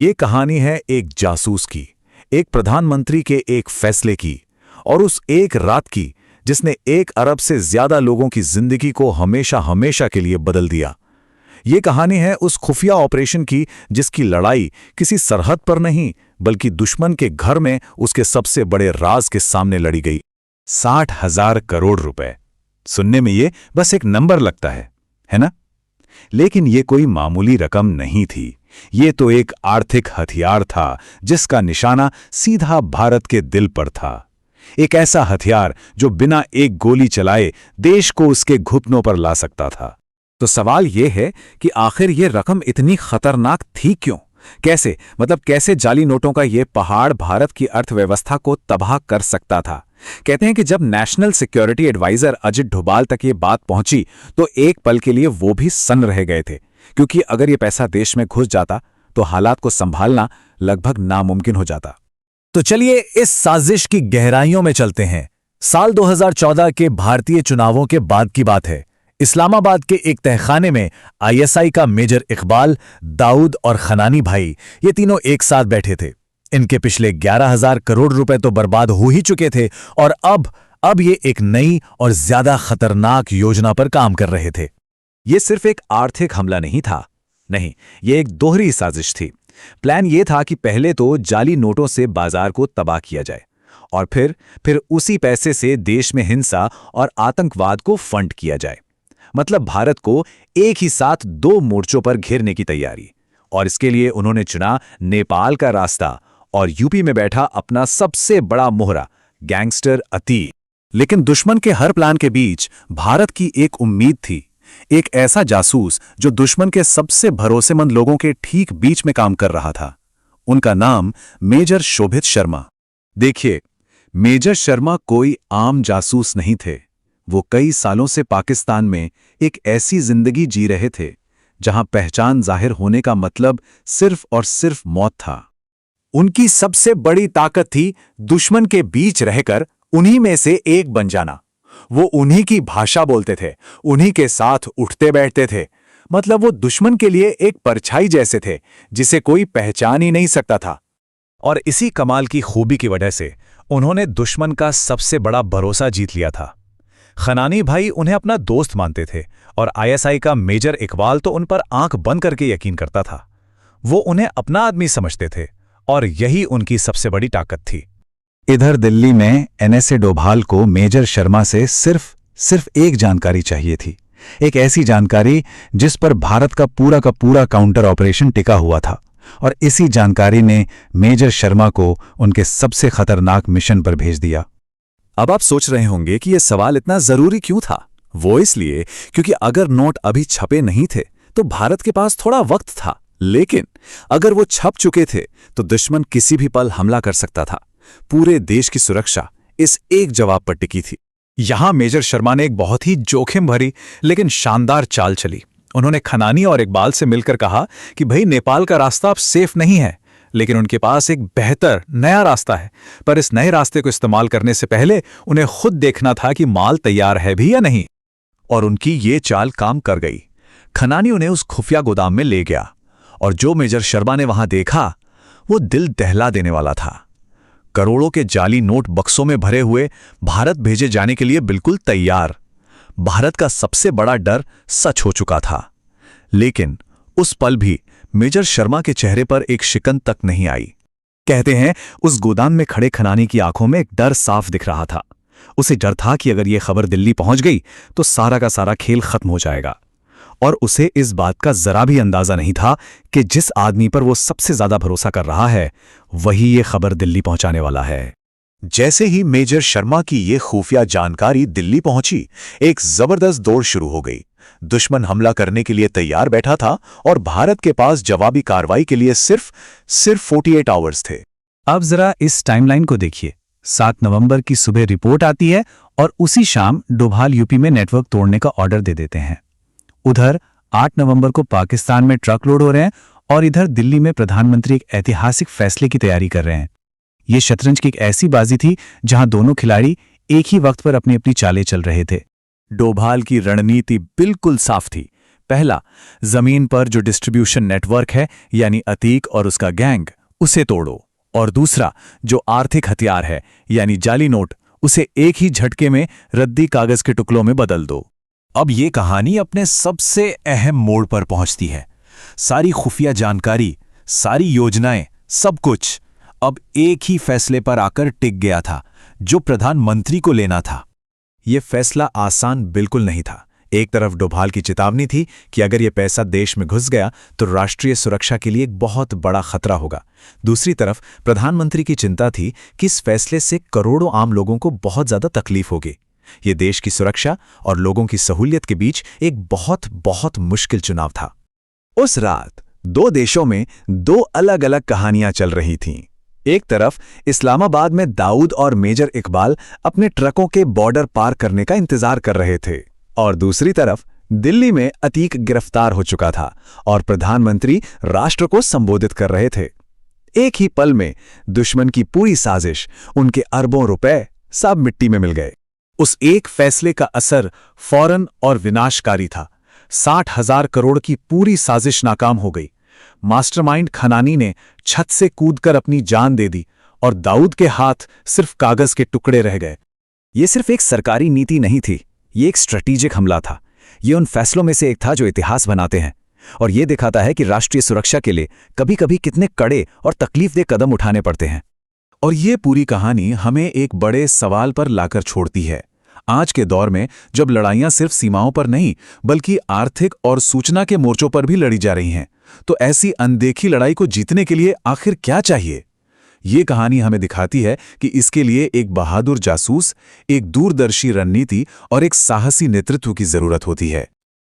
ये कहानी है एक जासूस की, एक प्रधानमंत्री के एक फैसले की, और उस एक रात की जिसने 1 अरब से ज्यादा लोगों की जिंदगी को हमेशा हमेशा के लिए बदल दिया। ये कहानी है उस खुफिया ऑपरेशन की जिसकी लड़ाई किसी सरहद पर नहीं बल्कि दुश्मन के घर में उसके सबसे बड़े राज के सामने लड़ी गई। 60,000 करोड़ रुपए। सुनने में ये बस एक नंबर लगता है ना? लेकिन ये कोई मामूली रकम नहीं थी। ये तो एक आर्थिक हथियार था जिसका निशाना सीधा भारत के दिल पर था। एक ऐसा हथियार जो बिना एक गोली चलाए देश को उसके घुटनों पर ला सकता था। तो सवाल यह है कि आखिर ये रकम इतनी खतरनाक थी क्यों? कैसे जाली नोटों का ये पहाड़ भारत की अर्थव्यवस्था को तबाह कर सकता था? कहते हैं कि जब national security adviser Ajit Doval तक ये बात पहुंची तो एक पल के लिए वो भी सन्न रह गए थे, क्योंकि अगर ये पैसा देश में घुस जाता तो हालात को संभालना लगभग नामुमकिन हो जाता। तो चलिए इस साजिश की गहराइयों में चलते हैं। साल 2014 के भारतीय चुनावों के बाद की बात है। इस्लामाबाद के एक तहखाने में आईएसआई का मेजर इकबाल, दाऊद और खनानी भाई, ये तीनों एक साथ बैठे थे। इनके पिछले 11,000 करोड़ रुपए तो बर्बाद हो ही चुके थे और अब ये एक नई और ज्यादा खतरनाक योजना पर काम कर रहे थे। ये सिर्फ एक आर्थिक हमला नहीं था, नहीं, ये एक दोहरी साजिश थी। प्लान ये था कि पहले तो जाली नोटों से बाजार को तबाह किया जाए और फिर उसी पैसे से देश में हिंसा और आतंकवाद को फंड किया जाए। मतलब भारत को एक ही साथ 2 मोर्चों पर घेरने की तैयारी। और इसके लिए उन्होंने चुना नेपाल का रास्ता और यूपी में बैठा अपना सबसे बड़ा मोहरा, गैंगस्टर अतीक। लेकिन दुश्मन के हर प्लान के बीच भारत की एक उम्मीद थी, एक ऐसा जासूस जो दुश्मन के सबसे भरोसेमंद लोगों के ठीक बीच में काम कर रहा था। उनका नाम मेजर शोभित शर्मा। देखिए, मेजर शर्मा कोई आम जासूस नहीं थे। वो कई सालों से पाकिस्तान में एक ऐसी जिंदगी जी रहे थे जहां पहचान जाहिर होने का मतलब सिर्फ और सिर्फ मौत था। उनकी सबसे बड़ी ताकत थी दुश्मन के बीच रहकर उन्हीं में से एक बन जाना। वो उन्हीं की भाषा बोलते थे, उन्हीं के साथ उठते बैठते थे। मतलब वो दुश्मन के लिए एक परछाई जैसे थे जिसे कोई पहचान ही नहीं सकता था। और इसी कमाल की खूबी की वजह से उन्होंने दुश्मन का सबसे बड़ा भरोसा जीत लिया था। खनानी भाई उन्हें अपना दोस्त मानते थे और आईएसआई का मेजर इकबाल तो उन पर आंख बंद करके यकीन करता था। वो उन्हें अपना आदमी समझते थे और यही उनकी सबसे बड़ी ताकत थी। इधर दिल्ली में एनएसए डोभाल को मेजर शर्मा से सिर्फ एक जानकारी चाहिए थी, एक ऐसी जानकारी जिस पर भारत का पूरा काउंटर ऑपरेशन टिका हुआ था। और इसी जानकारी ने मेजर शर्मा को उनके सबसे खतरनाक मिशन पर भेज दिया। अब आप सोच रहे होंगे कि यह सवाल इतना जरूरी क्यों था? वो इसलिए क्योंकि अगर नोट अभी छपे नहीं थे तो भारत के पास थोड़ा वक्त था, लेकिन अगर वो छप चुके थे तो दुश्मन किसी भी पल हमला कर सकता था। पूरे देश की सुरक्षा इस एक जवाब पर टिकी थी। यहां मेजर शर्मा ने एक बहुत ही जोखिम भरी लेकिन शानदार चाल चली। उन्होंने खनानी और इकबाल से मिलकर कहा कि भाई, नेपाल का रास्ता अब सेफ नहीं है, लेकिन उनके पास एक बेहतर नया रास्ता है। पर इस नए रास्ते को इस्तेमाल करने से पहले उन्हें खुद देखना था कि माल तैयार है भी या नहीं। और उनकी ये चाल काम कर गई। खनानी उन्हें उस खुफिया गोदाम में ले गया और जो मेजर शर्मा ने वहां देखा वो दिल दहला देने वाला था। करोड़ों के जाली नोट बक्सों में भरे हुए, भारत भेजे जाने के लिए बिल्कुल तैयार। भारत का सबसे बड़ा डर सच हो चुका था। लेकिन उस पल भी मेजर शर्मा के चेहरे पर एक शिकन तक नहीं आई। कहते हैं उस गोदाम में खड़े खनानी की आंखों में एक डर साफ दिख रहा था। उसे डर था कि अगर यह खबर दिल्ली पहुंच गई तो सारा का सारा खेल खत्म हो जाएगा। और उसे इस बात का जरा भी अंदाजा नहीं था कि जिस आदमी पर वो सबसे ज्यादा भरोसा कर रहा है वही ये खबर दिल्ली पहुंचाने वाला है। जैसे ही मेजर शर्मा की ये खुफिया जानकारी दिल्ली पहुंची, एक जबरदस्त दौड़ शुरू हो गई। दुश्मन हमला करने के लिए तैयार बैठा था और भारत के पास जवाबी कार्रवाई के लिए सिर्फ 48 आवर्स थे। अब जरा इस टाइमलाइन को देखिए। 7 नवंबर की सुबह रिपोर्ट आती है और उसी शाम डोभाल यूपी में नेटवर्क तोड़ने का ऑर्डर दे देते हैं। उधर 8 नवंबर को पाकिस्तान में ट्रक लोड हो रहे हैं और इधर दिल्ली में प्रधानमंत्री एक ऐतिहासिक फैसले की तैयारी कर रहे हैं। ये शतरंज की एक ऐसी बाजी थी जहां दोनों खिलाड़ी एक ही वक्त पर अपनी अपनी चालें चल रहे थे। डोभाल की रणनीति बिल्कुल साफ थी। पहला, जमीन पर जो डिस्ट्रीब्यूशन नेटवर्क है यानी अतीक और उसका गैंग, उसे तोड़ो। और दूसरा, जो आर्थिक हथियार है यानी जाली नोट, उसे एक ही झटके में रद्दी कागज के टुकड़ों में बदल दो। अब ये कहानी अपने सबसे अहम मोड़ पर पहुंचती है। सारी खुफिया जानकारी, सारी योजनाएं, सब कुछ अब एक ही फैसले पर आकर टिक गया था, जो प्रधानमंत्री को लेना था। ये फैसला आसान बिल्कुल नहीं था। एक तरफ डोभाल की चेतावनी थी कि अगर ये पैसा देश में घुस गया तो राष्ट्रीय सुरक्षा के लिए एक बहुत बड़ा खतरा होगा। दूसरी तरफ प्रधानमंत्री की चिंता थी कि इस फैसले से करोड़ों आम लोगों को बहुत ज्यादा तकलीफ होगी। ये देश की सुरक्षा और लोगों की सहूलियत के बीच एक बहुत बहुत मुश्किल चुनाव था। उस रात दो देशों में दो अलग अलग कहानियां चल रही थीं। एक तरफ इस्लामाबाद में दाऊद और मेजर इकबाल अपने ट्रकों के बॉर्डर पार करने का इंतजार कर रहे थे, और दूसरी तरफ दिल्ली में अतीक गिरफ्तार हो चुका था और प्रधानमंत्री राष्ट्र को संबोधित कर रहे थे। एक ही पल में दुश्मन की पूरी साजिश, उनके अरबों रुपए सब मिट्टी में मिल गए। उस एक फैसले का असर फौरन और विनाशकारी था। 60,000 करोड़ की पूरी साजिश नाकाम हो गई। मास्टरमाइंड खनानी ने छत से कूदकर अपनी जान दे दी और दाऊद के हाथ सिर्फ कागज के टुकड़े रह गए। ये सिर्फ एक सरकारी नीति नहीं थी, ये एक स्ट्रेटेजिक हमला था। ये उन फैसलों में से एक था जो इतिहास बनाते हैं और ये दिखाता है कि राष्ट्रीय सुरक्षा के लिए कभी-कभी कितने कड़े और तकलीफदेह कदम उठाने पड़ते हैं। और ये पूरी कहानी हमें एक बड़े सवाल पर लाकर छोड़ती है। आज के दौर में जब लड़ाइयां सिर्फ सीमाओं पर नहीं बल्कि आर्थिक और सूचना के मोर्चों पर भी लड़ी जा रही हैं, तो ऐसी अनदेखी लड़ाई को जीतने के लिए आखिर क्या चाहिए? ये कहानी हमें दिखाती है कि इसके लिए एक बहादुर जासूस, एक दूरदर्शी रणनीति और एक साहसी नेतृत्व की जरूरत होती है।